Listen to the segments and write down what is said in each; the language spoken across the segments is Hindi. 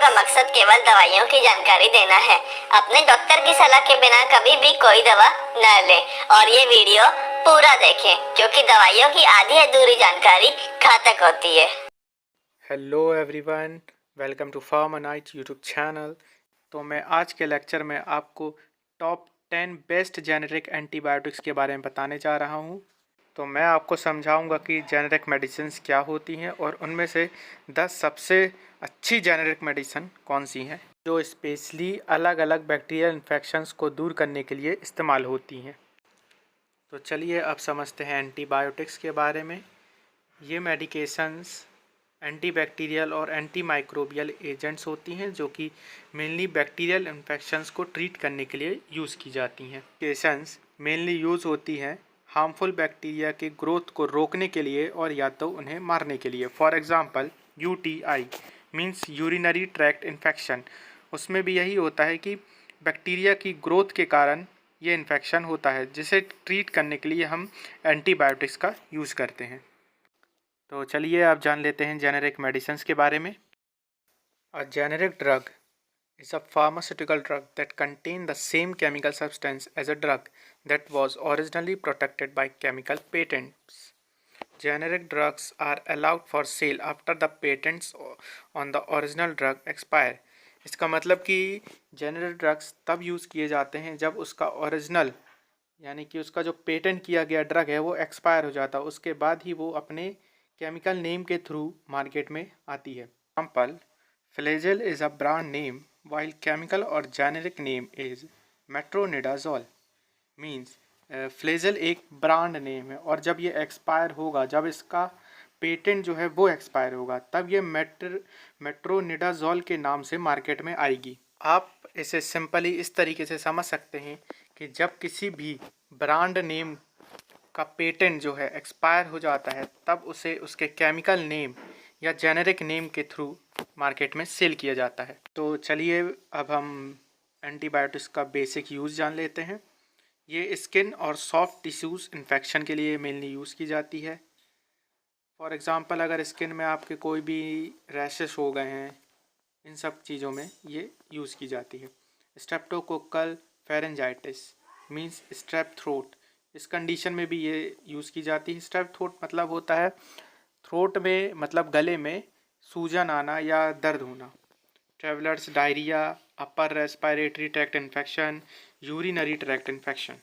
का मकसद केवल दवाइयों की जानकारी देना है। अपने डॉक्टर की सलाह के बिना कभी भी कोई दवा न लें और ये वीडियो पूरा देखें क्योंकि दवाइयों की आधी अधूरी जानकारी घातक होती है। हेलो एवरीवन, वेलकम टू फार्मानाइट यूट्यूब चैनल। तो मैं आज के लेक्चर में आपको टॉप 10 बेस्ट जेनेरिक एंटीबायोटिक्स के बारे में बताने जा रहा हूं। तो मैं आपको समझाऊंगा कि जेनेरिक मेडिसिन्स क्या होती हैं और उनमें से 10 सबसे अच्छी जेनेरिक मेडिसिन कौन सी हैं जो स्पेशली अलग अलग बैक्टीरियल इन्फेक्शंस को दूर करने के लिए इस्तेमाल होती हैं। तो चलिए अब समझते हैं एंटीबायोटिक्स के बारे में। ये मेडिकेशंस एंटीबैक्टीरियल और एंटी माइक्रोबियल एजेंट्स होती हैं जो कि मेनली बैक्टीरियल इन्फेक्शंस को ट्रीट करने के लिए यूज़ की जाती हैं। मेडिकेशंस मेनली यूज़ होती हैं हार्मफुल बैक्टीरिया के ग्रोथ को रोकने के लिए और या तो उन्हें मारने के लिए। For example UTI means urinary tract infection, उसमें भी यही होता है कि बैक्टीरिया की ग्रोथ के कारण ये इन्फेक्शन होता है जिसे ट्रीट करने के लिए हम एंटीबायोटिक्स का यूज़ करते हैं। तो चलिए आप जान लेते हैं जेनेरिक मेडिसिन्स के बारे में। अ generic drug is a pharmaceutical drug that contain the same chemical substance as a drug that was originally protected by chemical patents. Generic drugs are allowed for sale after the patents on the original drug expire. इसका मतलब कि जेनेरिक ड्रग्स तब यूज़ किए जाते हैं जब उसका ओरिजिनल यानी कि उसका जो पेटेंट किया गया ड्रग है वो एक्सपायर हो जाता है, उसके बाद ही वो अपने केमिकल नेम के थ्रू मार्केट में आती है। Example, Flagyl is a brand name while chemical और generic name is metronidazole. Means Flagyl एक ब्रांड नेम है और जब ये एक्सपायर होगा, जब इसका पेटेंट जो है वो एक्सपायर होगा, तब ये मेट्रोनिडाजोल के नाम से मार्केट में आएगी। आप इसे सिंपली इस तरीके से समझ सकते हैं कि जब किसी भी ब्रांड नेम का पेटेंट जो है एक्सपायर हो जाता है तब उसे उसके केमिकल नेम या जेनेरिक नेम के थ्रू मार्केट में सेल किया जाता है। तो चलिए अब हम एंटीबायोटिक्स का बेसिक यूज़ जान लेते हैं। ये स्किन और सॉफ्ट टिश्यूज़ इन्फेक्शन के लिए मेनली यूज़ की जाती है। फॉर एग्ज़ाम्पल, अगर स्किन में आपके कोई भी रैशेस हो गए हैं, इन सब चीज़ों में ये यूज़ की जाती है। Streptococcal pharyngitis means strep throat, इस कंडीशन में भी ये यूज़ की जाती है। स्ट्रेप थ्रोट मतलब होता है थ्रोट में, मतलब गले में सूजन आना या दर्द होना। Travellers diarrhoea, upper respiratory tract infection, urinary tract infection,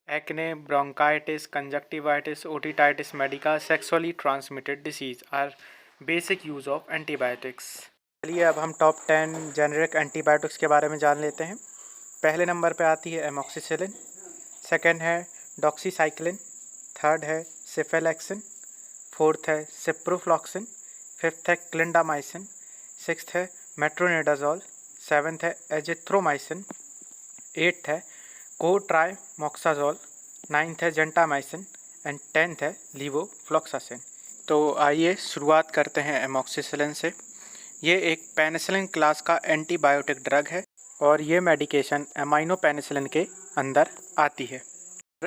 acne, bronchitis, conjunctivitis, otitis media, sexually transmitted disease are basic use of antibiotics. चलिए अब हम टॉप 10 जेनेरिक एंटीबायोटिक्स के बारे में जान लेते हैं। पहले नंबर पे आती है एमोक्सिसिलिन, सेकंड है डॉक्सीसाइक्लिन, थर्ड है सिफेलैक्सिन, फोर्थ है सिप्रोफ्लॉक्सिन, फिफ्थ है क्लिंडामाइसिन, सिक्स्थ है मेट्रोनिडाजोल, सेवन्थ है एजिथ्रोमाइसिन, एट्थ है कोट्राइमोक्साजोल, नाइन्थ है जेंटामाइसिन एंड टेंथ है लीवोफ्लॉक्सासिन। तो आइए शुरुआत करते हैं एमोक्सिसिलिन से। ये एक पेनिसिलिन क्लास का एंटीबायोटिक ड्रग है और ये मेडिकेशन एमाइनो पेनिसिलिन के अंदर आती है।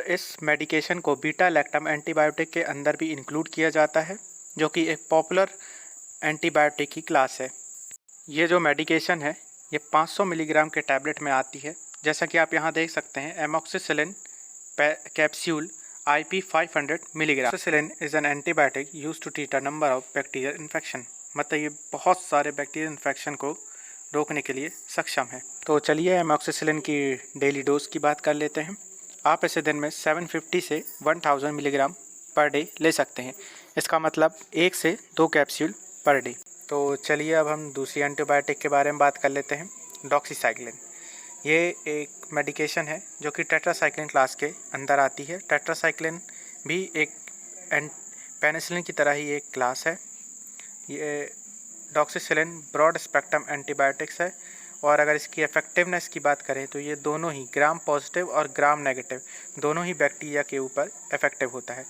इस मेडिकेशन को बीटा लैक्टम एंटीबायोटिक के अंदर भी इंक्लूड किया जाता है जो कि एक पॉपुलर एंटीबायोटिक की क्लास है। ये जो मेडिकेशन है ये 500 मिलीग्राम के टैबलेट में आती है। जैसा कि आप यहाँ देख सकते हैं, amoxicillin capsule IP 500 milligram. Amoxicillin is an antibiotic use to treat a number of bacterial infection, मतलब ये बहुत सारे बैक्टीरियल इन्फेक्शन को रोकने के लिए सक्षम है। तो चलिए एमोक्सिसिलिन की डेली डोज की बात कर लेते हैं। आप इसे दिन में 750 से 1000 मिलीग्राम पर डे ले सकते हैं। इसका मतलब 1 से 2 कैप्सूल पर डे। तो चलिए अब हम दूसरी एंटीबायोटिक के बारे में बात कर लेते हैं, डॉक्सीसाइक्लिन। ये एक मेडिकेशन है जो कि टेट्रासाइक्लिन क्लास के अंदर आती है। टेट्रासाइक्लिन भी एक पेनिसिलिन की तरह ही एक क्लास है। ये डॉक्सीसाइक्लिन ब्रॉड स्पेक्ट्रम एंटीबायोटिक्स है और अगर इसकी इफेक्टिवनेस की बात करें तो ये दोनों ही ग्राम पॉजिटिव और ग्राम नेगेटिव दोनों ही बैक्टीरिया के ऊपर इफेक्टिव होता है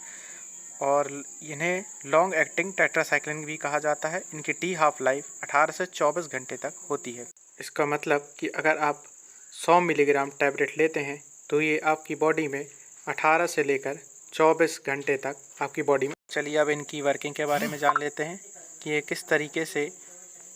और इन्हें लॉन्ग एक्टिंग टेट्रासाइक्लिन भी कहा जाता है। इनकी टी हाफ लाइफ 18 से 24 घंटे तक होती है। इसका मतलब कि अगर आप 100 मिलीग्राम टैबलेट लेते हैं तो ये आपकी बॉडी में 18 से लेकर 24 घंटे तक आपकी बॉडी में। चलिए अब इनकी वर्किंग के बारे में जान लेते हैं कि ये किस तरीके से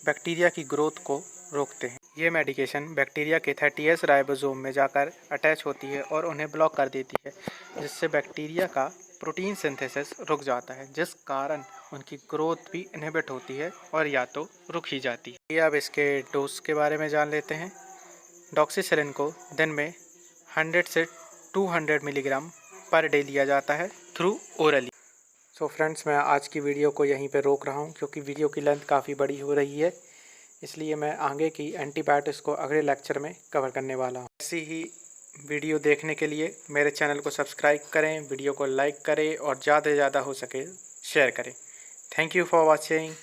बैक्टीरिया की ग्रोथ को रोकते हैं। ये मेडिकेशन बैक्टीरिया के 30S राइबोसोम में जाकर अटैच होती है और उन्हें ब्लॉक कर देती है, जिससे बैक्टीरिया का प्रोटीन सिंथेसिस रुक जाता है, जिस कारण उनकी ग्रोथ भी इनहिबिट होती है और या तो रुक ही जाती है। अब इसके डोज के बारे में जान लेते हैं। डॉक्सीसिलिन को दिन में 100 से 200 मिलीग्राम पर डे लिया जाता है थ्रू ओरली। सो फ्रेंड्स, मैं आज की वीडियो को यहीं पे रोक रहा हूँ क्योंकि वीडियो की लेंथ काफ़ी बड़ी हो रही है, इसलिए मैं आगे की एंटीबायोटिक्स को अगले लेक्चर में कवर करने वाला हूँ। ऐसी ही वीडियो देखने के लिए मेरे चैनल को सब्सक्राइब करें, वीडियो को लाइक करें और ज़्यादा से ज़्यादा हो सके शेयर करें। Thank you for watching.